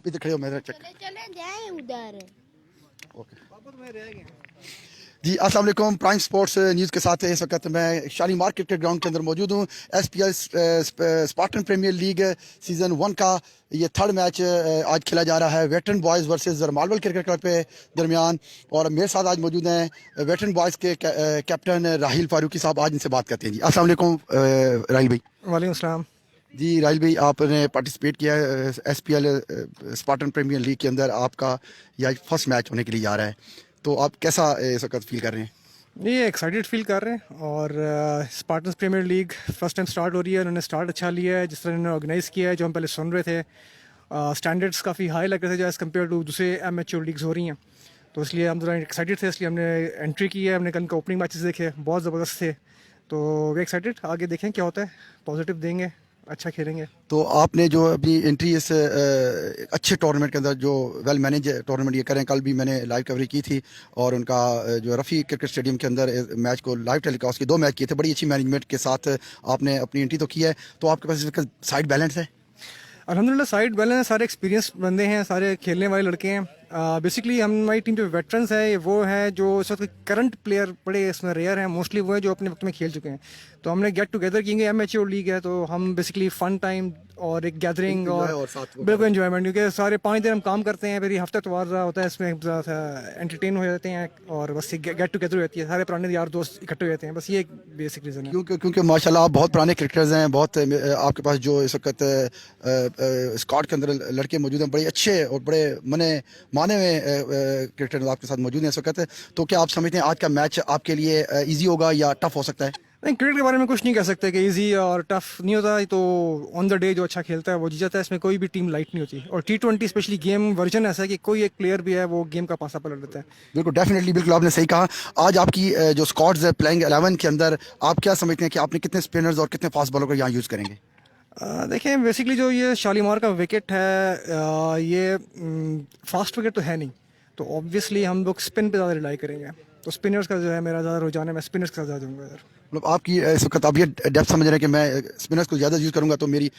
आप इधर खड़े हो, मेरा चेक। चले जाएं उधर। ओके जी, अस्सलाम वालेकुम। प्राइम स्पोर्ट्स न्यूज़ के साथ इस वक्त मैं शालीमार क्रिकेट ग्राउंड के अंदर मौजूद हूँ। SPL Spartan premier league season 1 का ये थर्ड मैच आज खेला जा रहा है वेटरन बॉयज़ वर्सेस जरमालवल क्रिकेट क्लब के दरमियान। और मेरे साथ आज मौजूद हैं वेटरन बॉयज़ के कैप्टन राहिल फारूकी साहब। आज इनसे बात करते हैं। जी अस्सलाम वालेकुम राहिल भाई। वालेकुम सलाम। जी राहिल भाई, आपने पार्टिसिपेट किया है SPL स्पार्टन प्रीमियर लीग के अंदर, आपका यह फर्स्ट मैच होने के लिए जा रहा है, तो आप कैसा इस वक्त फील कर रहे हैं? ये एक्साइटेड फील कर रहे हैं और Spartans premier league first time start हो रही है। उन्होंने स्टार्ट अच्छा लिया है, जिस तरह उन्होंने ऑर्गेनाइज़ किया है, जो हम पहले सुन रहे थे स्टैंडर्ड्स काफ़ी हाई लग रहे थे एज़ कम्पेयर टू दूसरे एमेच्योर लीग्स हो रही हैं। तो इसलिए हम थोड़ा एक्साइटेड थे, इसलिए हमने एंट्री की है। हमने कल का ओपनिंग मैचेस देखे, बहुत ज़बरदस्त थे। तो वे एक्साइटेड, आगे देखें क्या होता है, पॉजिटिव देंगे, अच्छा खेलेंगे। तो आपने जो अपनी एंट्री इस अच्छे टूर्नामेंट के अंदर, जो वेल मैनेज टूर्नामेंट ये करें, कल भी मैंने लाइव कवरेज की थी और उनका जो रफ़ी क्रिकेट स्टेडियम के अंदर मैच को लाइव टेलीकास्ट की 2 मैच किए थे, बड़ी अच्छी मैनेजमेंट के साथ आपने अपनी एंट्री तो की है। तो आपके पास इसका साइड बैलेंस है? अल्हम्दुलिल्लाह साइड बैलेंस है, सारे एक्सपीरियंस बंदे हैं, सारे खेलने वाले लड़के हैं। बेसिकली हमारी टीम जो वेटरन्स है वो है जो इस वक्त करंट प्लेयर बड़े इसमें रेयर हैं, मोस्टली वो है जो अपने वक्त में खेल चुके हैं। तो हमने गेट टुगेदर किए, एमेच्योर लीग है, तो हम बेसिकली फ़न टाइम और एक गैदरिंग और बिल्कुल एंजॉयमेंट, क्योंकि सारे 5 दिन हम काम करते हैं, फिर ये हफ्ता इतवार होता है, इसमें एंटरटेन हो जाते हैं और बस गेट टुगेदर हो जाती है, सारे पुराने यार दोस्त इकट्ठे हो जाते हैं। बस ये एक बेसिक रीज़न है। क्योंकि माशाल्लाह आप बहुत पुराने क्रिकेटर्स हैं, बहुत आपके पास जो इस वक्त स्क्वाड के अंदर लड़के मौजूद हैं, बड़े अच्छे और बड़े माने हुए क्रिकेटर आपके साथ मौजूद हैं इस वक्त। तो क्या आप समझते हैं आज का मैच आपके लिए ईजी होगा या टफ हो सकता है? नहीं, क्रिकेट के बारे में कुछ नहीं कह सकते कि इजी और टफ नहीं होता। तो ऑन द डे जो अच्छा खेलता है वो जीत जाता है, इसमें कोई भी टीम लाइट नहीं होती। और T20 स्पेशली गेम वर्जन ऐसा है कि कोई एक प्लेयर भी है वो गेम का पासा पलट देता है। बिल्कुल, डेफिनेटली, बिल्कुल आपने सही कहा। आज आपकी जो स्क्वाड्स है प्लेइंग 11 के अंदर, आप क्या समझते हैं कि आपने कितने स्पिनर्स और कितने फास्ट बॉलर को यहाँ यूज़ करेंगे? देखें, बेसिकली जो ये शालीमार का विकेट है, ये फास्ट विकेट तो है नहीं, तो ऑब्वियसली हम लोग स्पिन पे ज़्यादा रिलाई करेंगे। तो स्पिनर्स का जो है मेरा ज़्यादा रुझान है, मैं स्पिनर्स के साथ ज़्यादा जाऊँगा इधर। मतलब आपकी इस वक्त आप ये डेप्थ समझ रहे हैं कि मैं स्पिनर्स को ज़्यादा यूज़ करूंगा तो मेरी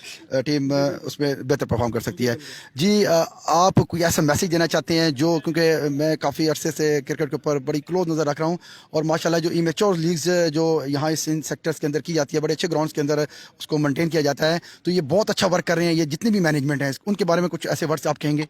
टीम उसमें बेहतर परफॉर्म कर सकती है। जी, आप कोई ऐसा मैसेज देना चाहते हैं जो, क्योंकि मैं काफ़ी अरसे से क्रिकेट के ऊपर बड़ी क्लोज नज़र रख रहा हूँ और माशाल्लाह जो इमेच्योर लीग्स जो यहाँ इस इन सेक्टर्स के अंदर की जाती है, बड़े अच्छे ग्राउंड्स के अंदर उसको मेनटेन किया जाता है, तो ये बहुत अच्छा वर्क कर रहे हैं ये जितनी भी मैनेजमेंट है, उनके बारे में कुछ ऐसे वर्ड्स आप कहेंगे?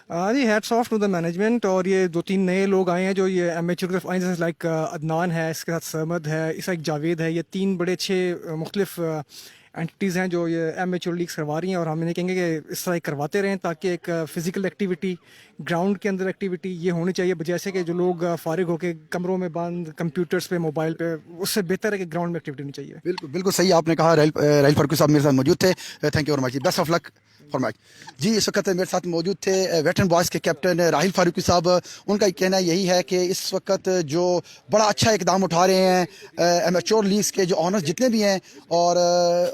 जी, hats off to the management. और ये 2-3 नए लोग आए हैं जो ये एमेच्योर की तरफ आए, जैसे लाइक अदनान है, इसके साथ सरमद है, इसका एक जावेद है। ये 3 बड़े अच्छे मुख्तलिफ एंटिटीज़ हैं जो ये एमेच्योर लीग्स करवा रही हैं, और हम इन्हें कहेंगे कि इस तरह करवाते रहें ताकि एक फ़िज़िकल एक्टिविटी, ग्राउंड के अंदर एक्टिविटी ये होनी चाहिए, जैसे कि जो लोग फ़ारिग होकर कमरों में बंद कंप्यूटर्स पे, मोबाइल पे, उससे बेहतर है कि ग्राउंड में एक्टिविटी होनी चाहिए। बिल्कुल बिल्कुल सही आपने कहा। राहिल फारूकी साहब मेरे साथ मौजूद थे। Thank you very much, best of luck for match. जी, इस वक्त मेरे साथ मौजूद थे वेटरन बॉयज़ के कैप्टन राहिल फारूकी साहब। उनका कहना यही है कि इस वक्त जो बड़ा अच्छा इकदाम उठा रहे हैं एमेच्योर लीग्स के जो ऑनर्स जितने भी हैं, और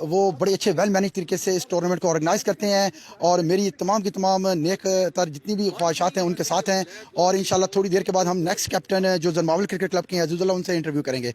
वो बड़े अच्छे वेल मैनेज तरीके से इस टूर्नामेंट को ऑर्गेनाइज़ करते हैं, और मेरी तमाम की तमाम नेक तर जितनी भी ख्वाहिशात हैं उनके साथ हैं। और इंशाल्लाह थोड़ी देर के बाद हम नेक्स्ट कैप्टन जो जरमावल क्रिकेट क्लब के हैं अज़ीज़ुल्लाह, उनसे इंटरव्यू करेंगे।